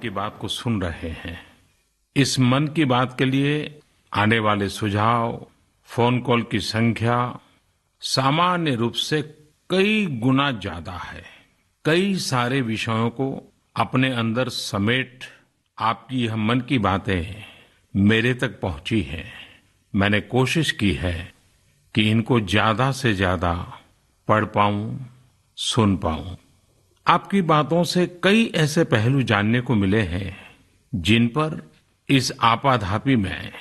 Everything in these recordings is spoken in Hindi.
की बात को सुन रहे हैं। इस मन की बात के लिए आने वाले सुझाव, फोन कॉल की संख्या सामान्य रूप से कई गुना ज्यादा है। कई सारे विषयों को अपने अंदर समेट आपकी यह मन की बातें मेरे तक पहुंची हैं। मैंने कोशिश की है कि इनको ज्यादा से ज्यादा पढ़ पाऊं, सुन पाऊं। आपकी बातों से कई ऐसे पहलू जानने को मिले हैं जिन पर इस आपाधापी में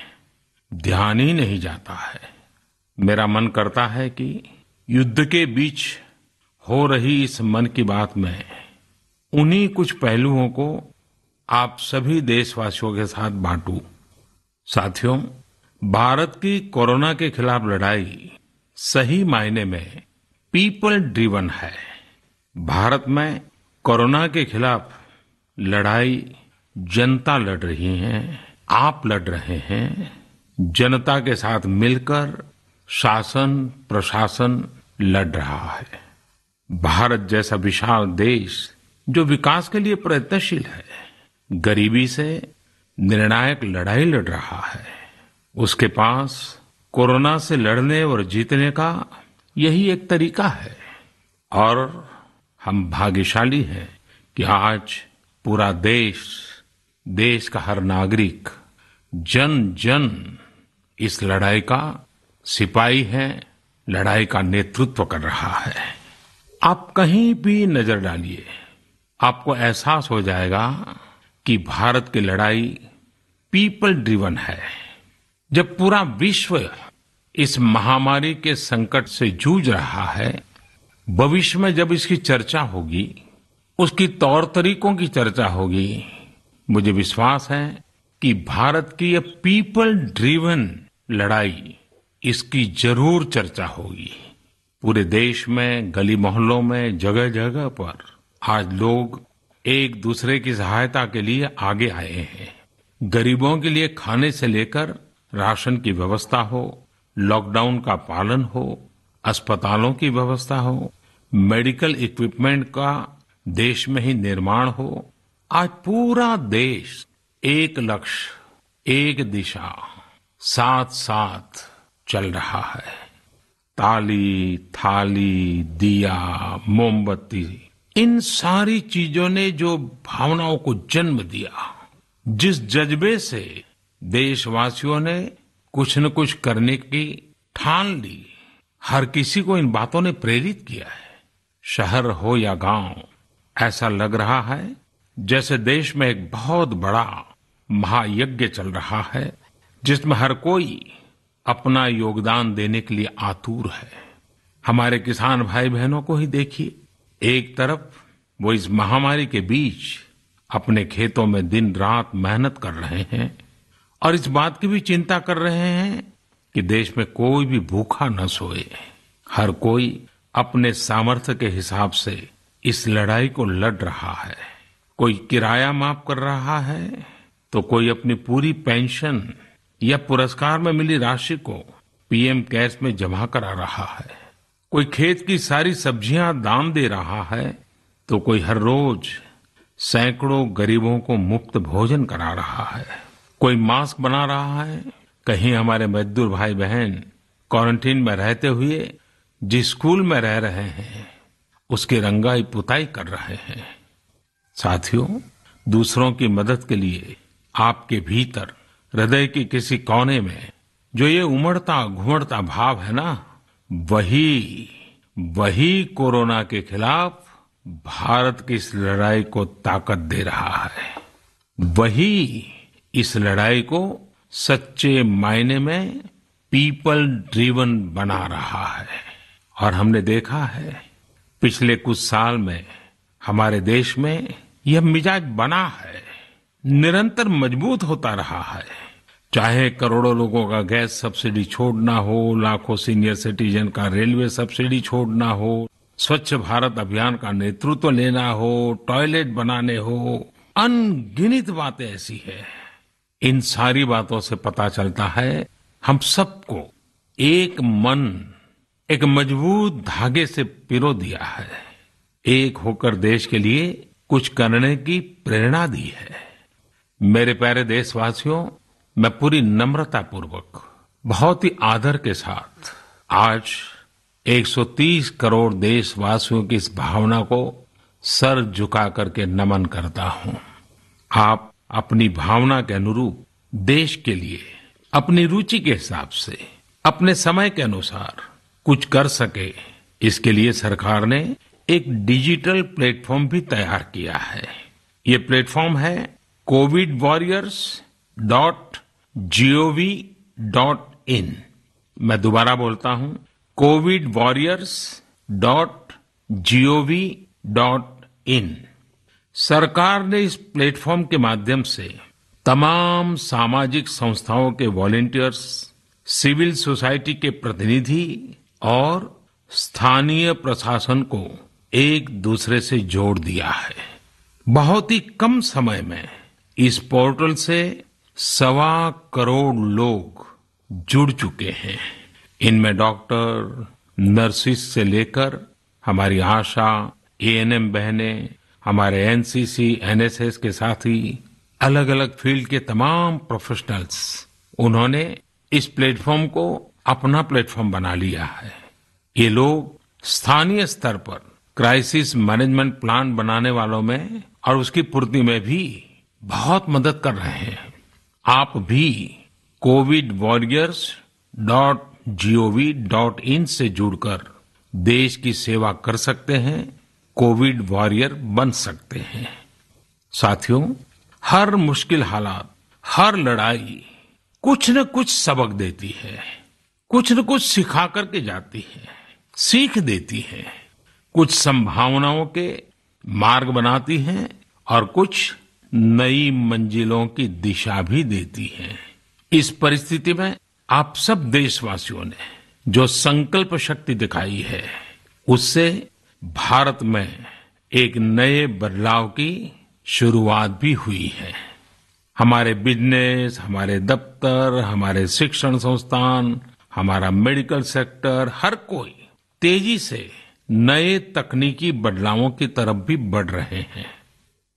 ध्यान ही नहीं जाता है। मेरा मन करता है कि युद्ध के बीच हो रही इस मन की बात में उन्हीं कुछ पहलुओं को आप सभी देशवासियों के साथ बांटूं। साथियों, भारत की कोरोना के खिलाफ लड़ाई सही मायने में पीपल ड्रिवन है। भारत में कोरोना के खिलाफ लड़ाई जनता लड़ रही है, आप लड़ रहे हैं। जनता के साथ मिलकर शासन प्रशासन लड़ रहा है। भारत जैसा विशाल देश जो विकास के लिए प्रयत्नशील है, गरीबी से निर्णायक लड़ाई लड़ रहा है। उसके पास कोरोना से लड़ने और जीतने का यही एक तरीका है। और हम भाग्यशाली हैं कि आज पूरा देश का हर नागरिक, जन जन इस लड़ाई का सिपाही है, लड़ाई का नेतृत्व कर रहा है। आप कहीं भी नजर डालिए, आपको एहसास हो जाएगा कि भारत की लड़ाई पीपल ड्रिवन है। जब पूरा विश्व इस महामारी के संकट से जूझ रहा है, भविष्य में जब इसकी चर्चा होगी, उसकी तौर तरीकों की चर्चा होगी, मुझे विश्वास है कि भारत की ये पीपल ड्रिवन लड़ाई, इसकी जरूर चर्चा होगी। पूरे देश में, गली मोहल्लों में, जगह जगह पर आज लोग एक दूसरे की सहायता के लिए आगे आए हैं। गरीबों के लिए खाने से लेकर राशन की व्यवस्था हो, लॉकडाउन का पालन हो, अस्पतालों की व्यवस्था हो, मेडिकल इक्विपमेंट का देश में ही निर्माण हो। आज पूरा देश एक लक्ष्य, एक दिशा, साथ साथ चल रहा है। ताली, थाली, दिया, मोमबत्ती, इन सारी चीजों ने जो भावनाओं को जन्म दिया, जिस जज्बे से देशवासियों ने कुछ न कुछ करने की ठान ली, हर किसी को इन बातों ने प्रेरित किया है। शहर हो या गांव, ऐसा लग रहा है जैसे देश में एक बहुत बड़ा महायज्ञ चल रहा है, जिसमें हर कोई अपना योगदान देने के लिए आतुर है। हमारे किसान भाई बहनों को ही देखिए, एक तरफ वो इस महामारी के बीच अपने खेतों में दिन रात मेहनत कर रहे हैं और इस बात की भी चिंता कर रहे हैं कि देश में कोई भी भूखा न सोए। हर कोई अपने सामर्थ्य के हिसाब से इस लड़ाई को लड़ रहा है। कोई किराया माफ कर रहा है, तो कोई अपनी पूरी पेंशन या पुरस्कार में मिली राशि को पीएम केयर्स में जमा करा रहा है। कोई खेत की सारी सब्जियां दान दे रहा है, तो कोई हर रोज सैकड़ों गरीबों को मुफ्त भोजन करा रहा है। कोई मास्क बना रहा है। कहीं हमारे मजदूर भाई बहन क्वारंटीन में रहते हुए जिस स्कूल में रह रहे हैं, उसकी रंगाई पुताई कर रहे हैं। साथियों, दूसरों की मदद के लिए आपके भीतर हृदय के किसी कोने में जो ये उमड़ता घुमड़ता भाव है ना, वही कोरोना के खिलाफ भारत की इस लड़ाई को ताकत दे रहा है। वही इस लड़ाई को सच्चे मायने में पीपल ड्रिवन बना रहा है। और हमने देखा है पिछले कुछ साल में हमारे देश में यह मिजाज बना है, निरंतर मजबूत होता रहा है। चाहे करोड़ों लोगों का गैस सब्सिडी छोड़ना हो, लाखों सीनियर सिटीजन का रेलवे सब्सिडी छोड़ना हो, स्वच्छ भारत अभियान का नेतृत्व लेना हो, टॉयलेट बनाने हो, अनगिनत बातें ऐसी है। इन सारी बातों से पता चलता है हम सबको एक मन, एक मजबूत धागे से पिरो दिया है। एक होकर देश के लिए कुछ करने की प्रेरणा दी है। मेरे प्यारे देशवासियों, मैं पूरी नम्रता पूर्वक, बहुत ही आदर के साथ आज 130 करोड़ देशवासियों की इस भावना को सर झुका करके नमन करता हूं। आप अपनी भावना के अनुरूप देश के लिए अपनी रुचि के हिसाब से अपने समय के अनुसार कुछ कर सके, इसके लिए सरकार ने एक डिजिटल प्लेटफॉर्म भी तैयार किया है। ये प्लेटफॉर्म है covidwarriors.gov.in। मैं दोबारा बोलता हूं, covidwarriors.gov.in। सरकार ने इस प्लेटफॉर्म के माध्यम से तमाम सामाजिक संस्थाओं के वॉलंटियर्स, सिविल सोसाइटी के प्रतिनिधि और स्थानीय प्रशासन को एक दूसरे से जोड़ दिया है। बहुत ही कम समय में इस पोर्टल से 1.25 करोड़ लोग जुड़ चुके हैं। इनमें डॉक्टर, नर्सिस से लेकर हमारी आशा, एएनएम बहनें, हमारे एनसीसी, एनएसएस के साथी, अलग अलग फील्ड के तमाम प्रोफेशनल्स, उन्होंने इस प्लेटफॉर्म को अपना प्लेटफॉर्म बना लिया है। ये लोग स्थानीय स्तर पर क्राइसिस मैनेजमेंट प्लान बनाने वालों में और उसकी पूर्ति में भी बहुत मदद कर रहे हैं। आप भी covidwarriors.gov.in से जुड़कर देश की सेवा कर सकते हैं, कोविड वॉरियर बन सकते हैं। साथियों, हर मुश्किल हालात, हर लड़ाई कुछ न कुछ सबक देती है, कुछ न कुछ सिखा करके जाती है, सीख देती है, कुछ संभावनाओं के मार्ग बनाती है और कुछ नई मंजिलों की दिशा भी देती है। इस परिस्थिति में आप सब देशवासियों ने जो संकल्प शक्ति दिखाई है, उससे भारत में एक नए बदलाव की शुरुआत भी हुई है। हमारे बिजनेस, हमारे दफ्तर, हमारे शिक्षण संस्थान, हमारा मेडिकल सेक्टर, हर कोई तेजी से नए तकनीकी बदलावों की तरफ भी बढ़ रहे हैं।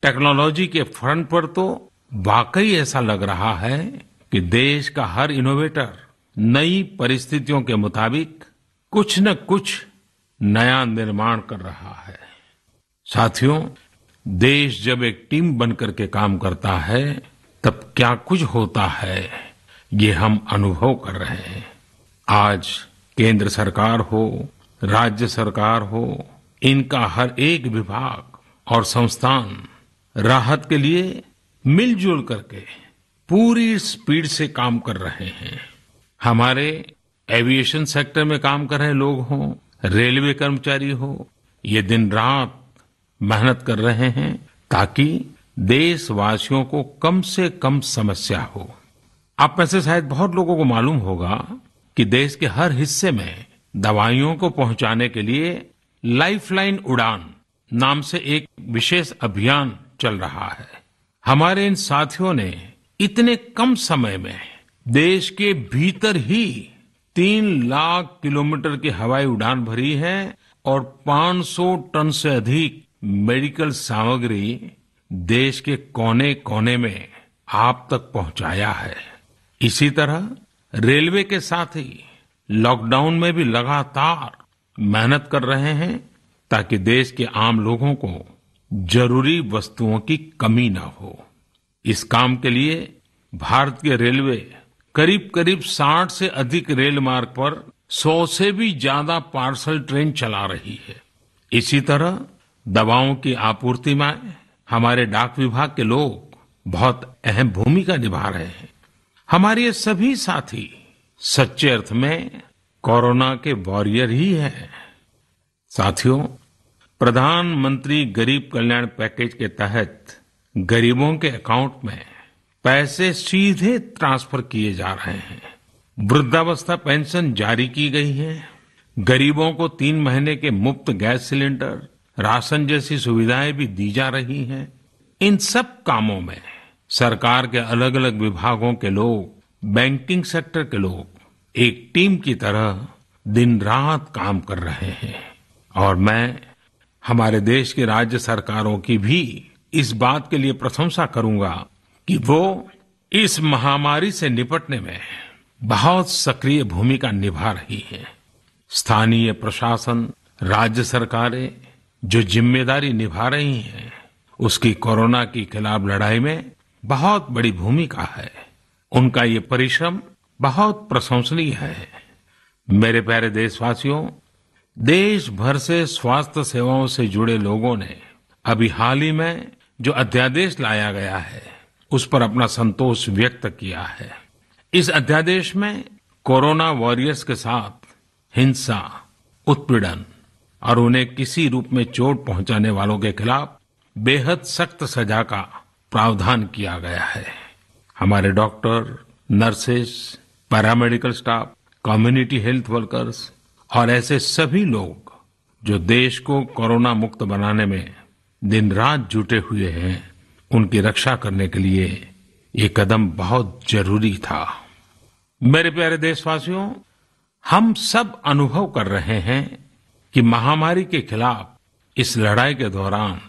टेक्नोलॉजी के फ्रंट पर तो वाकई ऐसा लग रहा है कि देश का हर इनोवेटर नई परिस्थितियों के मुताबिक कुछ न कुछ नया निर्माण कर रहा है। साथियों, देश जब एक टीम बनकर के काम करता है, तब क्या कुछ होता है, ये हम अनुभव कर रहे हैं। आज केंद्र सरकार हो, राज्य सरकार हो, इनका हर एक विभाग और संस्थान राहत के लिए मिलजुल करके पूरी स्पीड से काम कर रहे हैं। हमारे एविएशन सेक्टर में काम कर रहे लोग हों, रेलवे कर्मचारी हो, ये दिन रात मेहनत कर रहे हैं ताकि देशवासियों को कम से कम समस्या हो। आप में से शायद बहुत लोगों को मालूम होगा कि देश के हर हिस्से में दवाइयों को पहुंचाने के लिए लाइफलाइन उड़ान नाम से एक विशेष अभियान चल रहा है। हमारे इन साथियों ने इतने कम समय में देश के भीतर ही 3 लाख किलोमीटर की हवाई उड़ान भरी है और 500 टन से अधिक मेडिकल सामग्री देश के कोने कोने में आप तक पहुंचाया है। इसी तरह रेलवे के साथ ही लॉकडाउन में भी लगातार मेहनत कर रहे हैं ताकि देश के आम लोगों को जरूरी वस्तुओं की कमी न हो। इस काम के लिए भारतीय रेलवे करीब करीब 60 से अधिक रेल मार्ग पर 100 से भी ज्यादा पार्सल ट्रेन चला रही है। इसी तरह दवाओं की आपूर्ति में हमारे डाक विभाग के लोग बहुत अहम भूमिका निभा रहे हैं। हमारे ये सभी साथी सच्चे अर्थ में कोरोना के वॉरियर ही हैं। साथियों, प्रधानमंत्री गरीब कल्याण पैकेज के तहत गरीबों के अकाउंट में पैसे सीधे ट्रांसफर किए जा रहे हैं। वृद्धावस्था पेंशन जारी की गई है। गरीबों को 3 महीने के मुफ्त गैस सिलेंडर, राशन जैसी सुविधाएं भी दी जा रही हैं। इन सब कामों में सरकार के अलग अलग विभागों के लोग, बैंकिंग सेक्टर के लोग एक टीम की तरह दिन रात काम कर रहे हैं। और मैं हमारे देश की राज्य सरकारों की भी इस बात के लिए प्रशंसा करूंगा कि वो इस महामारी से निपटने में बहुत सक्रिय भूमिका निभा रही है। स्थानीय प्रशासन, राज्य सरकारें जो जिम्मेदारी निभा रही हैं, उसकी कोरोना के खिलाफ लड़ाई में बहुत बड़ी भूमिका है। उनका ये परिश्रम बहुत प्रशंसनीय है। मेरे प्यारे देशवासियों, देश भर से स्वास्थ्य सेवाओं से जुड़े लोगों ने अभी हाल ही में जो अध्यादेश लाया गया है, उस पर अपना संतोष व्यक्त किया है। इस अध्यादेश में कोरोना वॉरियर्स के साथ हिंसा, उत्पीड़न और उन्हें किसी रूप में चोट पहुंचाने वालों के खिलाफ बेहद सख्त सजा का प्रावधान किया गया है। हमारे doctor, nurses, paramedical staff, community health workers और ऐसे सभी लोग जो देश को कोरोना मुक्त बनाने में दिन रात जुटे हुए हैं, उनकी रक्षा करने के लिए ये कदम बहुत जरूरी था। मेरे प्यारे देशवासियों, हम सब अनुभव कर रहे हैं कि महामारी के खिलाफ इस लड़ाई के दौरान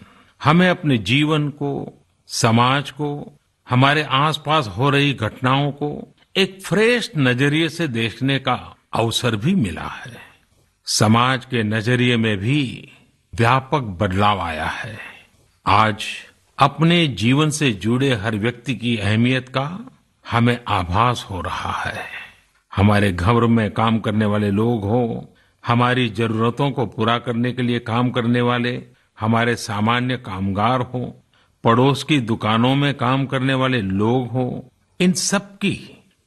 हमें अपने जीवन को, समाज को, हमारे आसपास हो रही घटनाओं को एक फ्रेश नजरिए से देखने का अवसर भी मिला है। समाज के नजरिए में भी व्यापक बदलाव आया है। आज अपने जीवन से जुड़े हर व्यक्ति की अहमियत का हमें आभास हो रहा है। हमारे घर में काम करने वाले लोग हों, हमारी जरूरतों को पूरा करने के लिए काम करने वाले हमारे सामान्य कामगार हों, पड़ोस की दुकानों में काम करने वाले लोग हों, इन सब की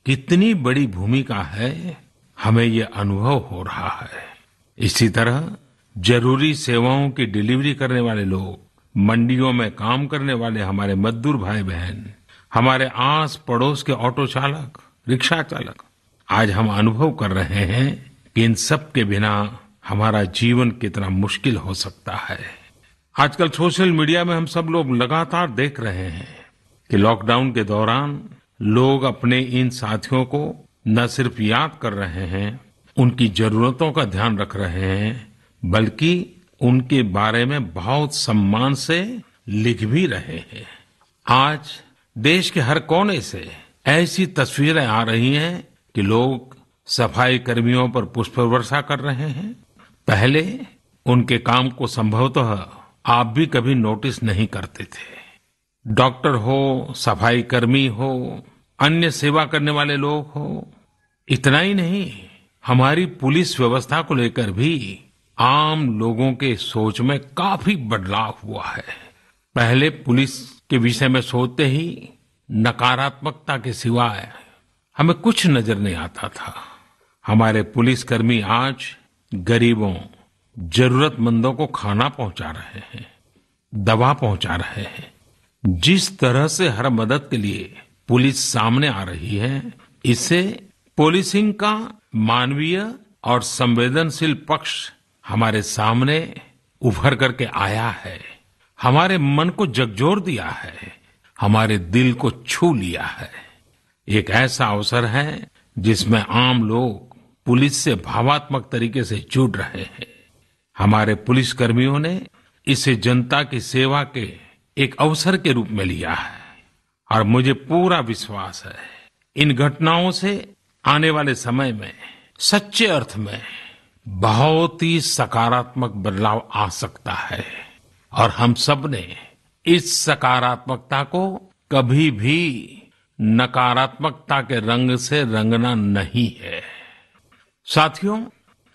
कितनी बड़ी भूमिका है, हमें ये अनुभव हो रहा है। इसी तरह जरूरी सेवाओं की डिलीवरी करने वाले लोग, मंडियों में काम करने वाले हमारे मजदूर भाई बहन, हमारे आस पड़ोस के ऑटो चालक, रिक्शा चालक, आज हम अनुभव कर रहे हैं कि इन सब के बिना हमारा जीवन कितना मुश्किल हो सकता है। आजकल सोशल मीडिया में हम सब लोग लगातार देख रहे हैं कि लॉकडाउन के दौरान लोग अपने इन साथियों को न सिर्फ याद कर रहे हैं, उनकी जरूरतों का ध्यान रख रहे हैं, बल्कि उनके बारे में बहुत सम्मान से लिख भी रहे हैं। आज देश के हर कोने से ऐसी तस्वीरें आ रही हैं कि लोग सफाई कर्मियों पर पुष्प वर्षा कर रहे हैं। पहले उनके काम को संभवतः आप भी कभी नोटिस नहीं करते थे। डॉक्टर हो, सफाई कर्मी हो, अन्य सेवा करने वाले लोग हो, इतना ही नहीं, हमारी पुलिस व्यवस्था को लेकर भी आम लोगों के सोच में काफी बदलाव हुआ है। पहले पुलिस के विषय में सोचते ही नकारात्मकता के सिवाय हमें कुछ नजर नहीं आता था। हमारे पुलिसकर्मी आज गरीबों, जरूरतमंदों को खाना पहुंचा रहे हैं, दवा पहुंचा रहे हैं। जिस तरह से हर मदद के लिए पुलिस सामने आ रही है, इससे पुलिसिंग का मानवीय और संवेदनशील पक्ष हमारे सामने उभर करके आया है, हमारे मन को झकझोर दिया है, हमारे दिल को छू लिया है। एक ऐसा अवसर है जिसमें आम लोग पुलिस से भावात्मक तरीके से जुड़ रहे हैं। हमारे पुलिसकर्मियों ने इसे जनता की सेवा के एक अवसर के रूप में लिया है और मुझे पूरा विश्वास है इन घटनाओं से आने वाले समय में सच्चे अर्थ में बहुत ही सकारात्मक बदलाव आ सकता है और हम सब ने इस सकारात्मकता को कभी भी नकारात्मकता के रंग से रंगना नहीं है। साथियों,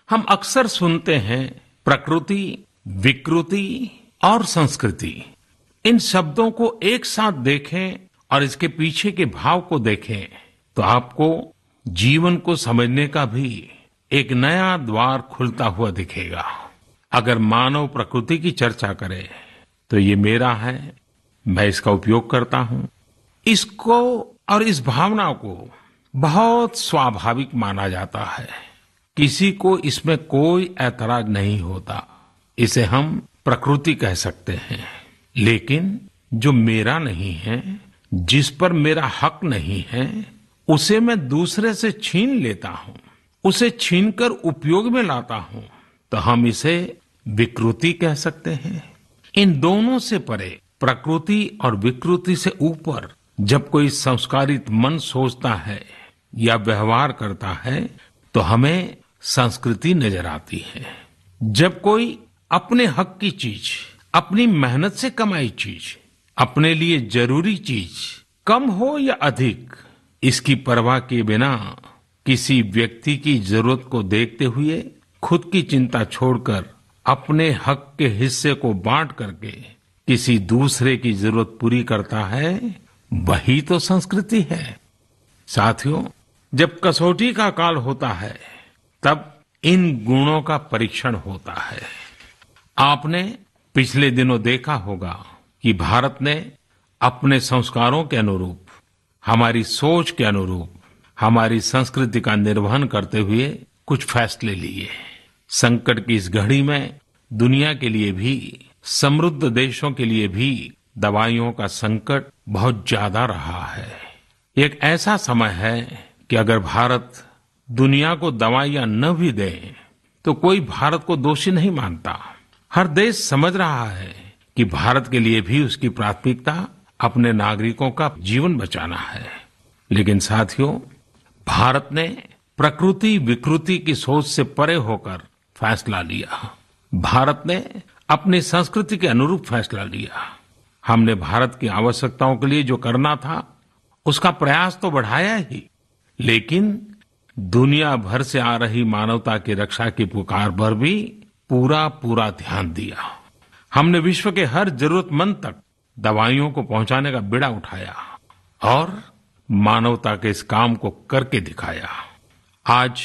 हम अक्सर सुनते हैं प्रकृति, विकृति और संस्कृति। इन शब्दों को एक साथ देखें और इसके पीछे के भाव को देखें तो आपको जीवन को समझने का भी एक नया द्वार खुलता हुआ दिखेगा। अगर मानव प्रकृति की चर्चा करें तो ये मेरा है, मैं इसका उपयोग करता हूं। इसको और इस भावना को बहुत स्वाभाविक माना जाता है, किसी को इसमें कोई ऐतराज नहीं होता। इसे हम प्रकृति कह सकते हैं। लेकिन जो मेरा नहीं है, जिस पर मेरा हक नहीं है, उसे मैं दूसरे से छीन लेता हूं, उसे छीनकर उपयोग में लाता हूं, तो हम इसे विकृति कह सकते हैं। इन दोनों से परे, प्रकृति और विकृति से ऊपर जब कोई संस्कारित मन सोचता है या व्यवहार करता है तो हमें संस्कृति नजर आती है। जब कोई अपने हक की चीज, अपनी मेहनत से कमाई चीज, अपने लिए जरूरी चीज कम हो या अधिक, इसकी परवाह किए बिना किसी व्यक्ति की जरूरत को देखते हुए खुद की चिंता छोड़कर अपने हक के हिस्से को बांट करके किसी दूसरे की जरूरत पूरी करता है, वही तो संस्कृति है। साथियों, जब कसौटी का काल होता है तब इन गुणों का परीक्षण होता है। आपने पिछले दिनों देखा होगा कि भारत ने अपने संस्कारों के अनुरूप, हमारी सोच के अनुरूप, हमारी संस्कृति का निर्वहन करते हुए कुछ फैसले लिए। संकट की इस घड़ी में दुनिया के लिए भी, समृद्ध देशों के लिए भी दवाइयों का संकट बहुत ज्यादा रहा है। एक ऐसा समय है कि अगर भारत दुनिया को दवाइयां न भी दे तो कोई भारत को दोषी नहीं मानता। हर देश समझ रहा है कि भारत के लिए भी उसकी प्राथमिकता अपने नागरिकों का जीवन बचाना है। लेकिन साथियों, भारत ने प्रकृति विकृति की सोच से परे होकर फैसला लिया। भारत ने अपनी संस्कृति के अनुरूप फैसला लिया। हमने भारत की आवश्यकताओं के लिए जो करना था उसका प्रयास तो बढ़ाया ही, लेकिन दुनिया भर से आ रही मानवता की रक्षा की पुकार पर भी पूरा ध्यान दिया। हमने विश्व के हर जरूरतमंद तक दवाइयों को पहुंचाने का बीड़ा उठाया और मानवता के इस काम को करके दिखाया। आज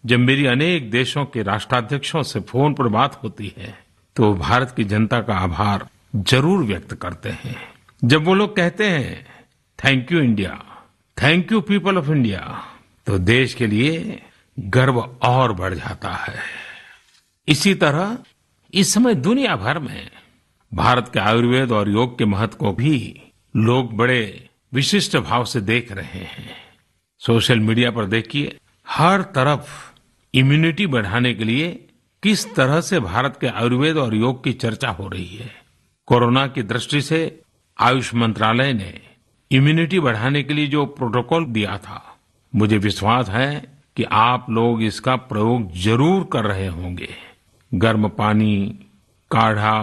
जब मेरी अनेक देशों के राष्ट्राध्यक्षों से फोन पर बात होती है तो भारत की जनता का आभार जरूर व्यक्त करते हैं। जब वो लोग कहते हैं thank you India, thank you people of India, तो देश के लिए गर्व और बढ़ जाता है। इसी तरह इस समय दुनिया भर में भारत के आयुर्वेद और योग के महत्व को भी लोग बड़े विशिष्ट भाव से देख रहे हैं। सोशल मीडिया पर देखिए, हर तरफ इम्यूनिटी बढ़ाने के लिए किस तरह से भारत के आयुर्वेद और योग की चर्चा हो रही है। कोरोना की दृष्टि से आयुष मंत्रालय ने इम्यूनिटी बढ़ाने के लिए जो प्रोटोकॉल दिया था, मुझे विश्वास है कि आप लोग इसका प्रयोग जरूर कर रहे होंगे। गर्म पानी, काढ़ा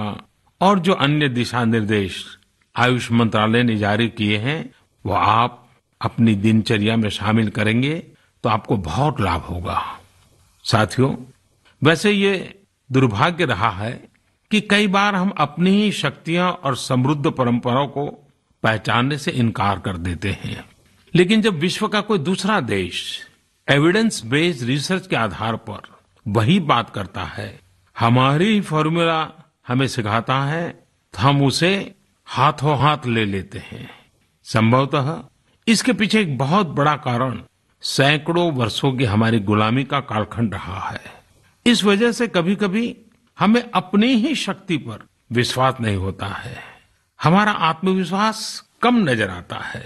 और जो अन्य दिशा निर्देश आयुष मंत्रालय ने जारी किए हैं वो आप अपनी दिनचर्या में शामिल करेंगे तो आपको बहुत लाभ होगा। साथियों, वैसे ये दुर्भाग्य रहा है कि कई बार हम अपनी ही शक्तियां और समृद्ध परंपराओं को पहचानने से इनकार कर देते हैं। लेकिन जब विश्व का कोई दूसरा देश एविडेंस बेस्ड रिसर्च के आधार पर वही बात करता है, हमारी फॉर्मूला हमें सिखाता है, तो हम उसे हाथों हाथ ले लेते हैं। संभवतः इसके पीछे एक बहुत बड़ा कारण सैकड़ों वर्षों की हमारी गुलामी का कालखंड रहा है। इस वजह से कभी कभी हमें अपनी ही शक्ति पर विश्वास नहीं होता है, हमारा आत्मविश्वास कम नजर आता है।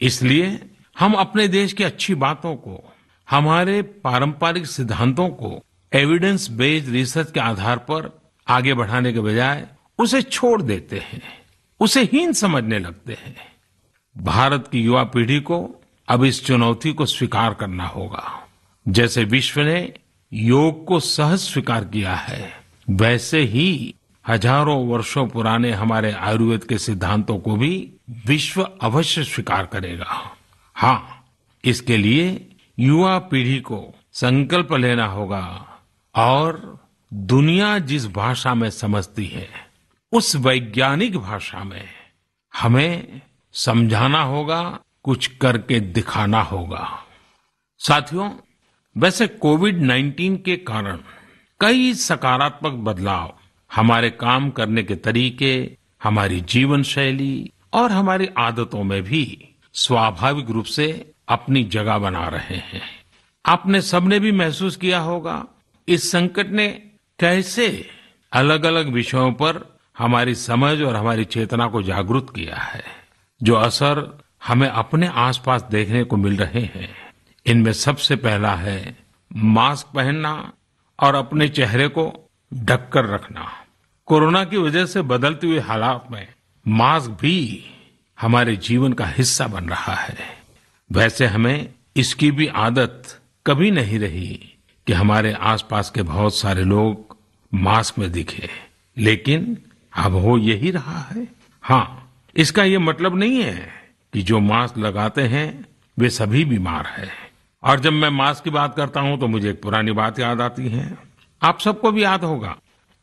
इसलिए हम अपने देश की अच्छी बातों को, हमारे पारंपरिक सिद्धांतों को एविडेंस बेस्ड रिसर्च के आधार पर आगे बढ़ाने के बजाय उसे छोड़ देते हैं, उसे हीन समझने लगते हैं। भारत की युवा पीढ़ी को अब इस चुनौती को स्वीकार करना होगा। जैसे विश्व ने योग को सहज स्वीकार किया है, वैसे ही हजारों वर्षों पुराने हमारे आयुर्वेद के सिद्धांतों को भी विश्व अवश्य स्वीकार करेगा। हाँ, इसके लिए युवा पीढ़ी को संकल्प लेना होगा और दुनिया जिस भाषा में समझती है उस वैज्ञानिक भाषा में हमें समझाना होगा, कुछ करके दिखाना होगा। साथियों, वैसे कोविड-19 के कारण कई सकारात्मक बदलाव हमारे काम करने के तरीके, हमारी जीवन शैली और हमारी आदतों में भी स्वाभाविक रूप से अपनी जगह बना रहे हैं। आपने सबने भी महसूस किया होगा इस संकट ने कैसे अलग अलग विषयों पर हमारी समझ और हमारी चेतना को जागरूक किया है। जो असर हमें अपने आसपास देखने को मिल रहे हैं, इनमें सबसे पहला है मास्क पहनना और अपने चेहरे को ढककर रखना। कोरोना की वजह से बदलते हुए हालात में मास्क भी हमारे जीवन का हिस्सा बन रहा है। वैसे हमें इसकी भी आदत कभी नहीं रही कि हमारे आसपास के बहुत सारे लोग मास्क में दिखे, लेकिन अब हो यही रहा है। हाँ, इसका ये मतलब नहीं है कि जो मास्क लगाते हैं वे सभी बीमार हैं। और जब मैं मास्क की बात करता हूं तो मुझे एक पुरानी बात याद आती है। आप सबको भी याद होगा,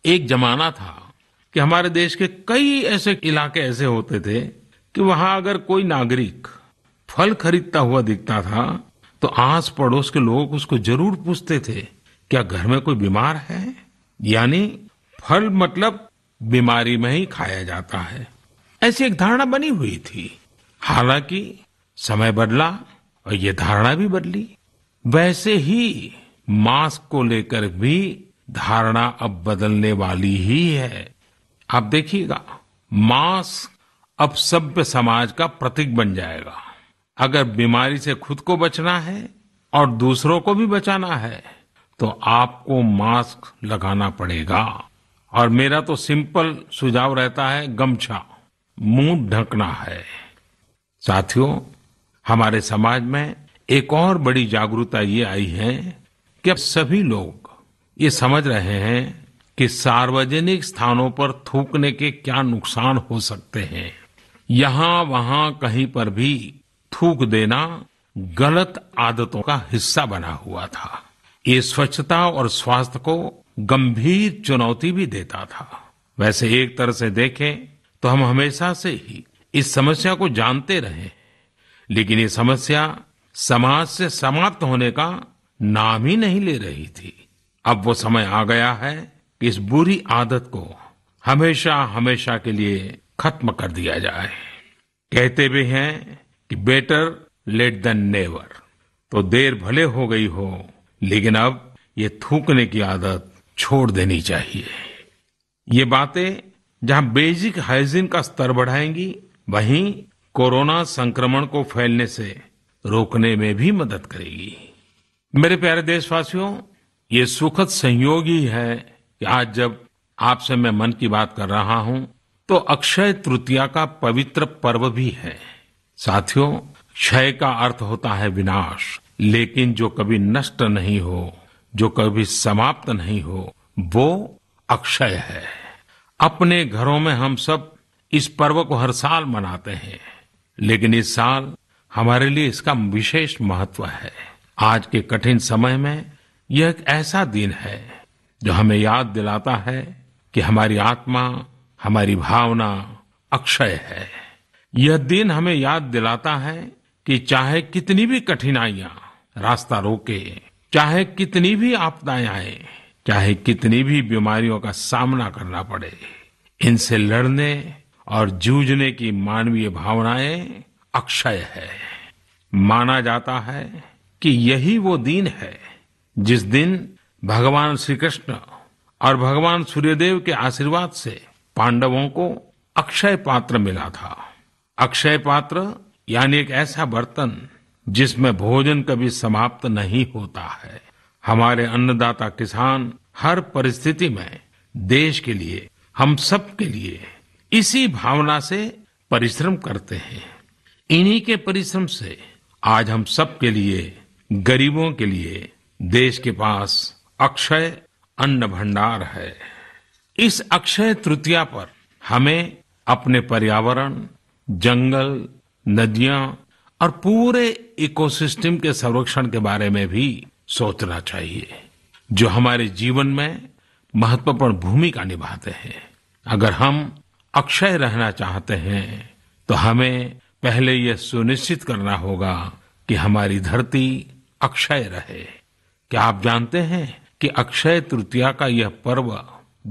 एक जमाना था कि हमारे देश के कई ऐसे इलाके ऐसे होते थे कि वहां अगर कोई नागरिक फल खरीदता हुआ दिखता था तो आस पड़ोस के लोग उसको जरूर पूछते थे, क्या घर में कोई बीमार है? यानी फल मतलब बीमारी में ही खाया जाता है, ऐसी एक धारणा बनी हुई थी। हालांकि समय बदला और ये धारणा भी बदली। वैसे ही मास्क को लेकर भी धारणा अब बदलने वाली ही है। आप देखिएगा, मास्क अब सभ्य समाज का प्रतीक बन जाएगा। अगर बीमारी से खुद को बचना है और दूसरों को भी बचाना है तो आपको मास्क लगाना पड़ेगा। और मेरा तो सिंपल सुझाव रहता है, गमछा मुंह ढकना है। साथियों, हमारे समाज में एक और बड़ी जागरूकता ये आई है कि अब सभी लोग ये समझ रहे हैं कि सार्वजनिक स्थानों पर थूकने के क्या नुकसान हो सकते हैं। यहां वहां कहीं पर भी थूक देना गलत आदतों का हिस्सा बना हुआ था। ये स्वच्छता और स्वास्थ्य को गंभीर चुनौती भी देता था। वैसे एक तरह से देखें तो हम हमेशा से ही इस समस्या को जानते रहे, लेकिन ये समस्या समाज से समाप्त होने का नाम ही नहीं ले रही थी। अब वो समय आ गया है कि इस बुरी आदत को हमेशा हमेशा के लिए खत्म कर दिया जाए। कहते भी हैं कि बेटर लेट देन नेवर। तो देर भले हो गई हो, लेकिन अब ये थूकने की आदत छोड़ देनी चाहिए। ये बातें जहां बेसिक हाइजीन का स्तर बढ़ाएंगी, वहीं कोरोना संक्रमण को फैलने से रोकने में भी मदद करेगी। मेरे प्यारे देशवासियों, ये सुखद संयोग ही है कि आज जब आपसे मैं मन की बात कर रहा हूं तो अक्षय तृतीया का पवित्र पर्व भी है। साथियों, क्षय का अर्थ होता है विनाश, लेकिन जो कभी नष्ट नहीं हो, जो कभी समाप्त नहीं हो, वो अक्षय है। अपने घरों में हम सब इस पर्व को हर साल मनाते हैं, लेकिन इस साल हमारे लिए इसका विशेष महत्व है। आज के कठिन समय में यह एक ऐसा दिन है जो हमें याद दिलाता है कि हमारी आत्मा, हमारी भावना अक्षय है। यह दिन हमें याद दिलाता है कि चाहे कितनी भी कठिनाइयां रास्ता रोके, चाहे कितनी भी आपदाएं आए, चाहे कितनी भी बीमारियों का सामना करना पड़े, इनसे लड़ने और जूझने की मानवीय भावनाएं अक्षय है। माना जाता है कि यही वो दिन है जिस दिन भगवान श्री कृष्ण और भगवान सूर्यदेव के आशीर्वाद से पांडवों को अक्षय पात्र मिला था। अक्षय पात्र यानी एक ऐसा बर्तन जिसमें भोजन कभी समाप्त नहीं होता है। हमारे अन्नदाता किसान हर परिस्थिति में देश के लिए, हम सब के लिए इसी भावना से परिश्रम करते हैं। इन्हीं के परिश्रम से आज हम सब के लिए, गरीबों के लिए देश के पास अक्षय अन्न भंडार है। इस अक्षय तृतीया पर हमें अपने पर्यावरण, जंगल, नदियां और पूरे इकोसिस्टम के संरक्षण के बारे में भी सोचना चाहिए, जो हमारे जीवन में महत्वपूर्ण भूमिका निभाते हैं। अगर हम अक्षय रहना चाहते हैं तो हमें पहले यह सुनिश्चित करना होगा कि हमारी धरती अक्षय रहे। क्या आप जानते हैं कि अक्षय तृतीया का यह पर्व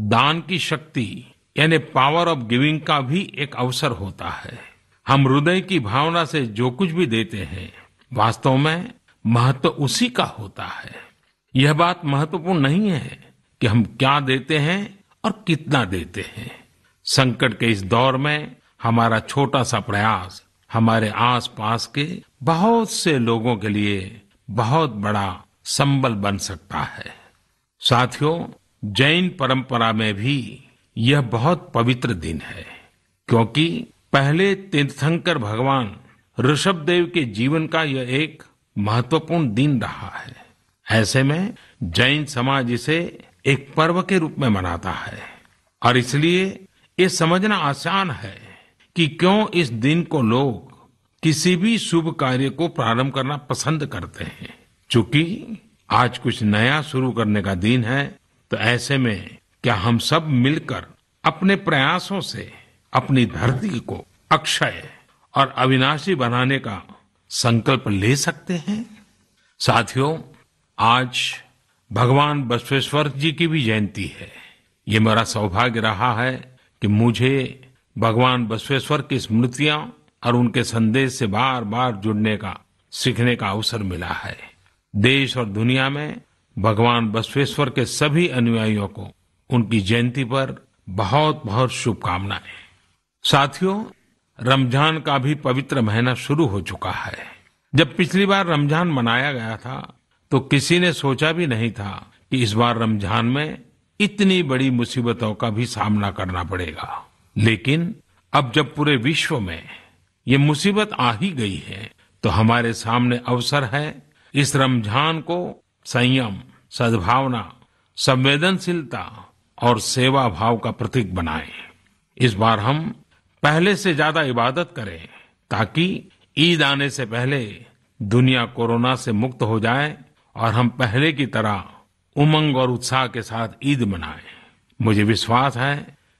दान की शक्ति यानी पावर ऑफ गिविंग का भी एक अवसर होता है। हम हृदय की भावना से जो कुछ भी देते हैं, वास्तव में महत्व उसी का होता है। यह बात महत्वपूर्ण नहीं है कि हम क्या देते हैं और कितना देते हैं। संकट के इस दौर में हमारा छोटा सा प्रयास हमारे आसपास के बहुत से लोगों के लिए बहुत बड़ा संबल बन सकता है। साथियों, जैन परंपरा में भी यह बहुत पवित्र दिन है, क्योंकि पहले तीर्थंकर भगवान ऋषभ देव के जीवन का यह एक महत्वपूर्ण दिन रहा है। ऐसे में जैन समाज इसे एक पर्व के रूप में मनाता है और इसलिए ये समझना आसान है कि क्यों इस दिन को लोग किसी भी शुभ कार्य को प्रारंभ करना पसंद करते हैं। चूंकि आज कुछ नया शुरू करने का दिन है, तो ऐसे में क्या हम सब मिलकर अपने प्रयासों से अपनी धरती को अक्षय और अविनाशी बनाने का संकल्प ले सकते हैं? साथियों, आज भगवान बसवेश्वर जी की भी जयंती है। ये मेरा सौभाग्य रहा है कि मुझे भगवान बसवेश्वर की स्मृतियां और उनके संदेश से बार बार जुड़ने का, सीखने का अवसर मिला है। देश और दुनिया में भगवान बसवेश्वर के सभी अनुयायियों को उनकी जयंती पर बहुत बहुत शुभकामनाएं। साथियों, रमजान का भी पवित्र महीना शुरू हो चुका है। जब पिछली बार रमजान मनाया गया था तो किसी ने सोचा भी नहीं था कि इस बार रमजान में इतनी बड़ी मुसीबतों का भी सामना करना पड़ेगा। लेकिन अब जब पूरे विश्व में ये मुसीबत आ ही गई है, तो हमारे सामने अवसर है इस रमजान को संयम, सद्भावना, संवेदनशीलता और सेवा भाव का प्रतीक बनाएं। इस बार हम पहले से ज्यादा इबादत करें ताकि ईद आने से पहले दुनिया कोरोना से मुक्त हो जाए और हम पहले की तरह उमंग और उत्साह के साथ ईद मनाएं। मुझे विश्वास है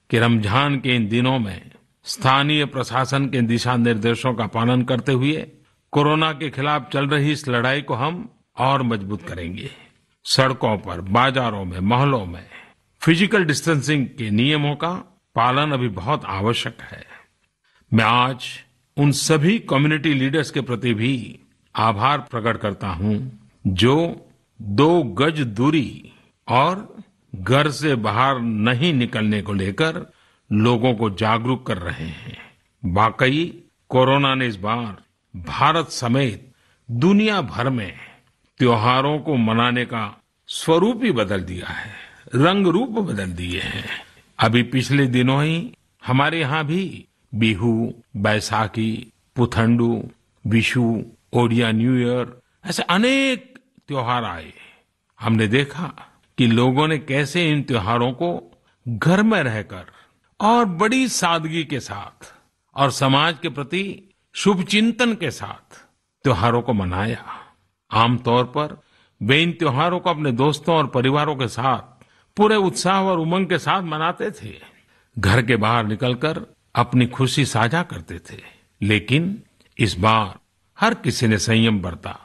कि रमजान के इन दिनों में स्थानीय प्रशासन के दिशा निर्देशों का पालन करते हुए कोरोना के खिलाफ चल रही इस लड़ाई को हम और मजबूत करेंगे। सड़कों पर, बाजारों में, मोहल्लों में फिजिकल डिस्टेंसिंग के नियमों का पालन अभी बहुत आवश्यक है। मैं आज उन सभी कम्युनिटी लीडर्स के प्रति भी आभार प्रकट करता हूं जो 2 गज दूरी और घर से बाहर नहीं निकलने को लेकर लोगों को जागरूक कर रहे हैं। वाकई कोरोना ने इस बार भारत समेत दुनिया भर में त्योहारों को मनाने का स्वरूप ही बदल दिया है, रंग रूप बदल दिए हैं। अभी पिछले दिनों ही हमारे यहाँ भी बिहू, बैसाखी, पुथंडू, विशु, ओडिया न्यू ईयर ऐसे अनेक त्योहार आए। हमने देखा कि लोगों ने कैसे इन त्योहारों को घर में रहकर और बड़ी सादगी के साथ और समाज के प्रति शुभ चिंतन के साथ त्योहारों को मनाया। आमतौर पर वे इन त्योहारों को अपने दोस्तों और परिवारों के साथ पूरे उत्साह और उमंग के साथ मनाते थे, घर के बाहर निकलकर अपनी खुशी साझा करते थे। लेकिन इस बार हर किसी ने संयम बरता,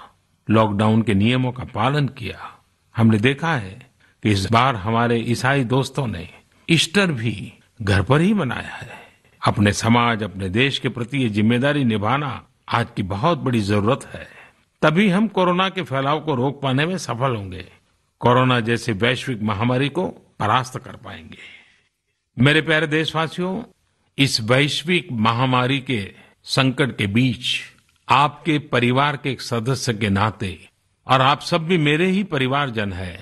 लॉकडाउन के नियमों का पालन किया। हमने देखा है कि इस बार हमारे ईसाई दोस्तों ने ईस्टर भी घर पर ही मनाया है। अपने समाज, अपने देश के प्रति ये जिम्मेदारी निभाना आज की बहुत बड़ी जरूरत है। तभी हम कोरोना के फैलाव को रोक पाने में सफल होंगे, कोरोना जैसी वैश्विक महामारी को परास्त कर पाएंगे। मेरे प्यारे देशवासियों, इस वैश्विक महामारी के संकट के बीच आपके परिवार के एक सदस्य के नाते, और आप सब भी मेरे ही परिवारजन हैं,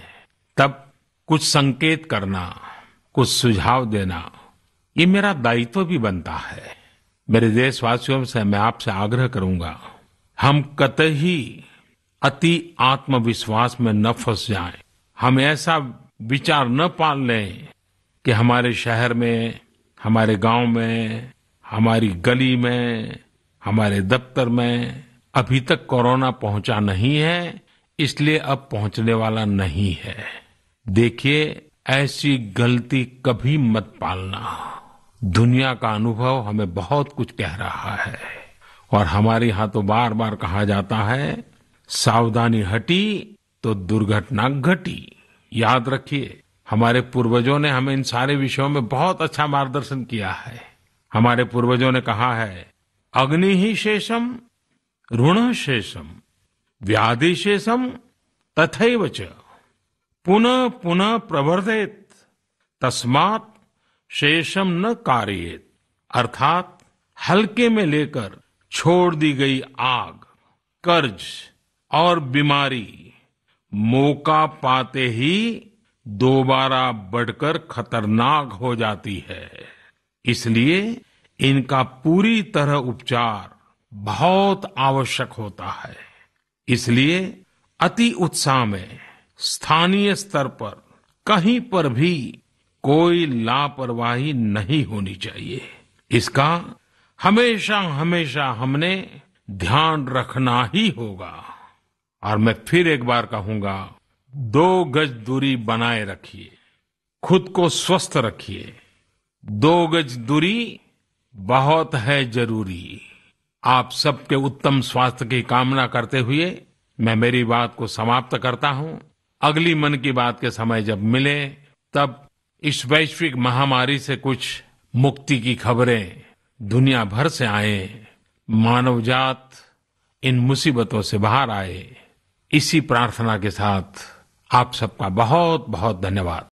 तब कुछ संकेत करना, कुछ सुझाव देना, ये मेरा दायित्व भी बनता है। मेरे देशवासियों से मैं आपसे आग्रह करूंगा, हम कतई अति आत्मविश्वास में न फंस जाएं। हम ऐसा विचार न पाल लें कि हमारे शहर में, हमारे गांव में, हमारी गली में, हमारे दफ्तर में अभी तक कोरोना पहुंचा नहीं है, इसलिए अब पहुंचने वाला नहीं है। देखिए, ऐसी गलती कभी मत पालना। दुनिया का अनुभव हमें बहुत कुछ कह रहा है और हमारे यहाँ तो बार बार कहा जाता है, सावधानी हटी तो दुर्घटना घटी। याद रखिए, हमारे पूर्वजों ने हमें इन सारे विषयों में बहुत अच्छा मार्गदर्शन किया है। हमारे पूर्वजों ने कहा है, अग्नि ही शेषम ऋण शेषम व्याधि शेषम तथैव च पुनः पुनः प्रवर्धेत तस्मात् शेषम न कार्येत। अर्थात हल्के में लेकर छोड़ दी गई आग, कर्ज और बीमारी मौका पाते ही दोबारा बढ़कर खतरनाक हो जाती है। इसलिए इनका पूरी तरह उपचार बहुत आवश्यक होता है। इसलिए अति उत्साह में स्थानीय स्तर पर कहीं पर भी कोई लापरवाही नहीं होनी चाहिए। इसका हमेशा हमेशा हमने ध्यान रखना ही होगा। और मैं फिर एक बार कहूंगा, 2 गज दूरी बनाए रखिए, खुद को स्वस्थ रखिए। 2 गज दूरी बहुत है जरूरी। आप सबके उत्तम स्वास्थ्य की कामना करते हुए मैं मेरी बात को समाप्त करता हूं। अगली मन की बात के समय जब मिले तब इस वैश्विक महामारी से कुछ मुक्ति की खबरें दुनिया भर से आए, मानवजात इन मुसीबतों से बाहर आए, इसी प्रार्थना के साथ आप सबका बहुत बहुत धन्यवाद।